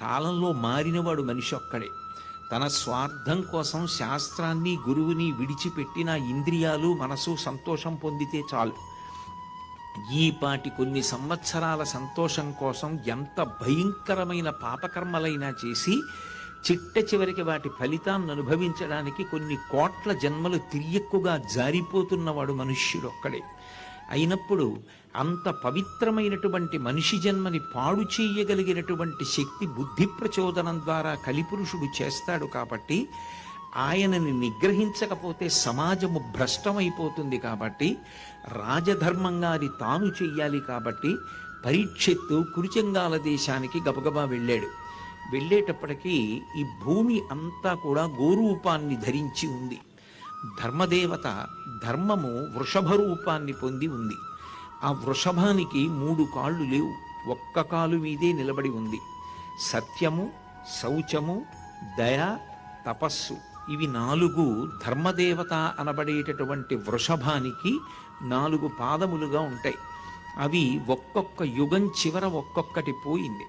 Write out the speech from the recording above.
కాలంలో మారినవాడు మనిషి ఒక్కడే. తన స్వార్థం కోసం శాస్త్రాన్ని గురువుని విడిచిపెట్టిన ఇంద్రియాలు మనసు సంతోషం పొందితే చాలు. ఈపాటి కొన్ని సంవత్సరాల సంతోషం కోసం ఎంత భయంకరమైన పాపకర్మలైనా చేసి చిట్ట చివరికి వాటి ఫలితాన్ని అనుభవించడానికి కొన్ని కోట్ల జన్మలు తిరియక్కుగా జారిపోతున్నవాడు మనుష్యుడు ఒక్కడే. అయినప్పుడు అంత పవిత్రమైనటువంటి మనిషి జన్మని పాడు చేయగలిగినటువంటి శక్తి బుద్ధి ప్రచోదనం ద్వారా కలిపురుషుడు చేస్తాడు. కాబట్టి ఆయనని నిగ్రహించకపోతే సమాజము భ్రష్టమైపోతుంది. కాబట్టి రాజధర్మంగా అది తాను చెయ్యాలి. కాబట్టి పరీక్షిత్తు కురుచంగాల దేశానికి గబగబా వెళ్ళాడు. వెళ్ళేటప్పటికీ ఈ భూమి అంతా కూడా గోరూపాన్ని ధరించి ఉంది. ధర్మదేవత ధర్మము వృషభ రూపాన్ని పొంది ఉంది. ఆ వృషభానికి 3 కాళ్ళు లేవు, ఒక్క కాలు మీదే నిలబడి ఉంది. సత్యము, శౌచము, దయ, తపస్సు ఇవి 4 ధర్మదేవత అనబడేటటువంటి వృషభానికి 4 పాదములుగా ఉంటాయి. అవి ఒక్కొక్క యుగం చివర ఒక్కొక్కటి పోయింది.